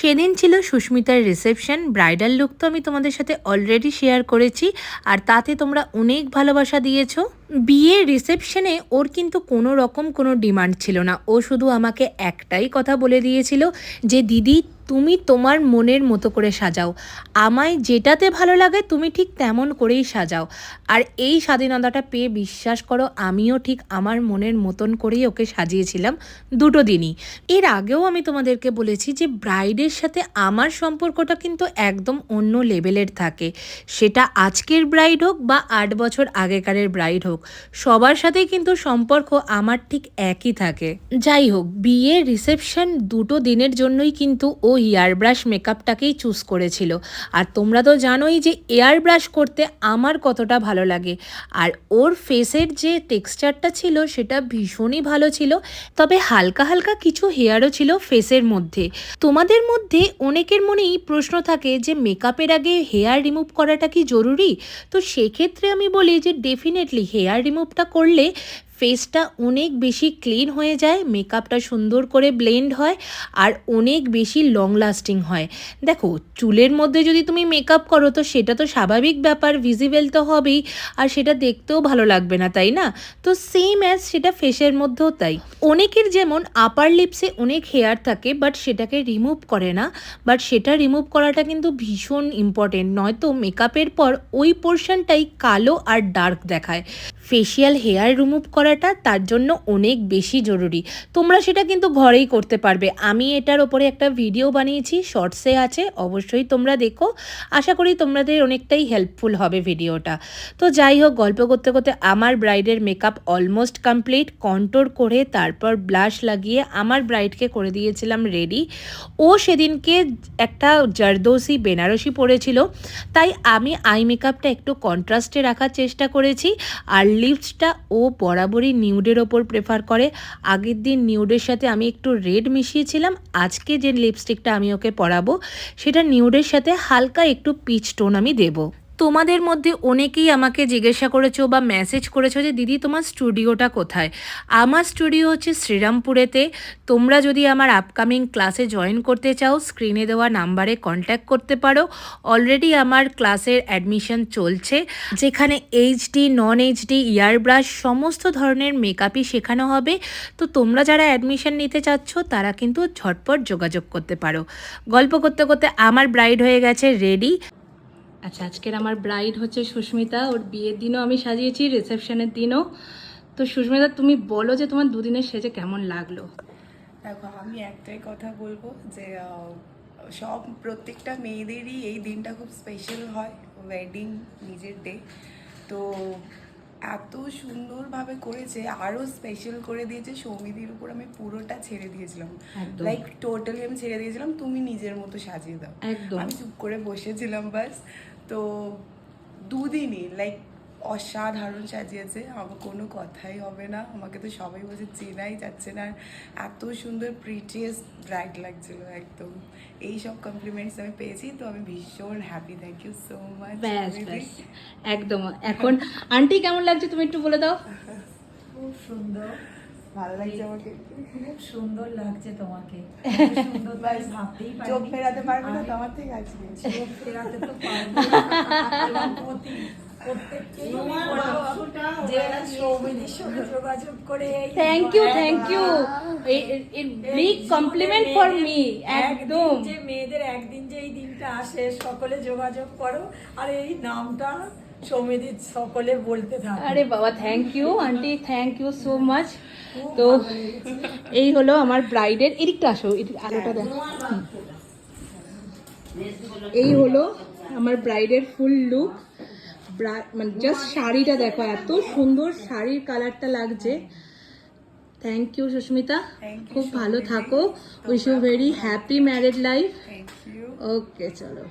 সেদিন ছিল সুস্মিতার reception. Bridal look তো আমি তোমাদের সাথে অলরেডি শেয়ার করেছি, আর তাতে তোমরা অনেক ভালোবাসা দিয়েছো। বিয়ের রিসেপশনে ওর কিন্তু কোনো রকম কোনো ডিমান্ড ছিল না। ও শুধু আমাকে একটাই কথা বলে দিয়েছিল যে দিদি তুমি তোমার মনের মতো করে সাজাও, আমায় যেটাতে ভালো লাগে তুমি ঠিক তেমন করেই সাজাও। আর এই স্বাধীনতাটা পেয়ে বিশ্বাস করো আমিও ঠিক আমার মনের মতন করেই ওকে সাজিয়েছিলাম দুটো দিনই। এর আগেও আমি তোমাদেরকে বলেছি যে ব্রাইডের সাথে আমার সম্পর্কটা কিন্তু একদম অন্য লেভেলের থাকে, সেটা আজকের ব্রাইড হোক বা 8 বছর আগেকারের ব্রাইড হোক, সবার সাথেই কিন্তু সম্পর্ক আমার ঠিক একই থাকে। যাই হোক, বিয়ের রিসেপশন দুটো দিনের জন্যই কিন্তু ও হেয়ার ব্রাশ মেকআপটাকেই চুজ করেছিল। আর তোমরা তো জানোই যে এয়ার ব্রাশ করতে আমার কতটা ভালো লাগে, আর ওর ফেসের যে টেক্সচারটা ছিল সেটা ভীষণই ভালো ছিল। তবে হালকা হালকা কিছু হেয়ারও ছিল ফেসের মধ্যে। তোমাদের মধ্যে অনেকের মনেই প্রশ্ন থাকে যে মেকআপের আগে হেয়ার রিমুভ করাটা কি জরুরি? তো সেক্ষেত্রে আমি বলি যে ডেফিনেটলি হেয়ার রিমুভটা করলে ফেসটা অনেক বেশি ক্লিন হয়ে যায়, মেকআপটা সুন্দর করে ব্লেন্ড হয়, আর অনেক বেশি লং লাস্টিং হয়। দেখো, চুলের মধ্যে যদি তুমি মেকআপ করো তো সেটা তো স্বাভাবিক ব্যাপার, ভিজিবল তো হবেই, আর সেটা দেখতেও ভালো লাগবে না, তাই না? তো সেম অ্যাজ সেটা ফেসের মধ্যেও তাই। অনেকের যেমন আপার লিপসে অনেক হেয়ার থাকে বাট সেটাকে রিমুভ করে না, বাট সেটা রিমুভ করাটা কিন্তু ভীষণ ইম্পর্টেন্ট, নয়তো মেকআপের পর ওই পোর্শনটাই কালো আর ডার্ক দেখায়। ফেশিয়াল হেয়ার রিমুভ করাটা তার জন্য অনেক বেশি জরুরি। তোমরা সেটা কিন্তু ঘরেই করতে পারবে। আমি এটার ওপরে একটা ভিডিও বানিয়েছি, শর্টসে আছে, অবশ্যই তোমরা দেখো। আশা করি তোমাদের অনেকটাই হেল্পফুল হবে ভিডিওটা। তো যাই হোক, গল্প করতে করতে আমার ব্রাইডের মেকআপ অলমোস্ট কমপ্লিট। কন্ট্রোল করে তারপর ব্লাশ লাগিয়ে আমার ব্রাইডকে করে দিয়েছিলাম রেডি। ও সেদিনকে একটা জারদোসি বেনারসি পরেছিল, তাই আমি আই মেকআপটা একটু কন্ট্রাস্টে রাখার চেষ্টা করেছি। আর লিপসটা ও বরাবরই নিউডের ওপর প্রেফার করে। আগের দিন নিউডের সাথে আমি একটু রেড মিশিয়েছিলাম, আজকে যে লিপস্টিকটা আমি ওকে পরাবো সেটা নিউডের সাথে হালকা একটু পিচ টোন আমি দেবো। তোমাদের মধ্যে অনেকেই আমাকে জিজ্ঞাসা করেছো বা মেসেজ করেছো যে দিদি তোমার স্টুডিওটা কোথায়। আমার স্টুডিও হচ্ছে শ্রীরামপুরেতে। তোমরা যদি আমার আপকামিং ক্লাসে জয়েন করতে চাও স্ক্রিনে দেওয়া নাম্বারে কন্ট্যাক্ট করতে পারো। অলরেডি আমার ক্লাসের অ্যাডমিশন চলছে, যেখানে এইচডি নন এইচডি ইয়ার ব্রাশ সমস্ত ধরনের মেকআপই শেখানো হবে। তো তোমরা যারা অ্যাডমিশন নিতে চাচ্ছ তারা কিন্তু ঝটপট যোগাযোগ করতে পারো। গল্প করতে করতে আমার ব্রাইড হয়ে গেছে রেডি। আচ্ছা, আজকের আমার ব্রাইড হচ্ছে সুস্মিতা। ওর বিয়ের দিনও আমি সাজিয়েছি, রিসেপশনের দিনও। তো সুস্মিতা, তুমি বলো যে তোমার দুদিনের সেজে কেমন লাগলো? দেখো, আমি একটাই কথা বলবো যে প্রত্যেকটা মেয়েদেরই এই দিনটা খুব স্পেশাল হয়, ওয়েডিং, নিজের ডে। তো এত সুন্দরভাবে করেছে, আরও স্পেশাল করে দিয়েছে। সৌমিদির উপর আমি পুরোটা ছেড়ে দিয়েছিলাম, লাইক টোটালি আমি ছেড়ে দিয়েছিলাম, তুমি নিজের মতো সাজিয়ে দাও। আমি চুপ করে বসেছিলাম বাস। তো দুদিনই লাইক অসাধারণ সাজিয়েছে, আমার কোনো কথাই হবে না। আমাকে তো সবাই বলছে চেনাই যাচ্ছে না, এত সুন্দর প্রিটিয়েস্ট ব্রাইড লাগছিল একদম। এই সব কমপ্লিমেন্টস আমি পেয়েছি, তো আমি ভীষণ happy. Thank you so much. একদম। এখন আন্টি কেমন লাগছে তুমি একটু বলে দাও। খুব সুন্দর, ভালো লাগছে আমাকে, খুব সুন্দর লাগছে তোমাকে। সুন্দর ভাবতেই পারি, চোখ ফেরাতে পারবে না তো আমার থেকে আজকে। চোখ ফেরাতে তো পারবো প্রত্যেককেই যে সৌমিদির সঙ্গে যোগাযোগ করে। Thank you big compliment for me. একদম, যে মেয়েদের একদিন যে এই দিনটা আসে সকলে যোগাযোগ করো, আর এই নামটা সৌমিদির সকলে বলতে থাকে। আরে বাবা, thank you aunty, thank you so much. তো এই হলো আমার ব্রাইডের, এদিকটা আসো, আলোটা দেখ। এই হলো আমার ব্রাইডের ফুল লুক। মানে জাস্ট শাড়িটা দেখো, এত সুন্দর শাড়ির কালারটা লাগছে। থ্যাংক ইউ সুস্মিতা, খুব ভালো থাকো। Wish you very happy married life. Okay, চলো।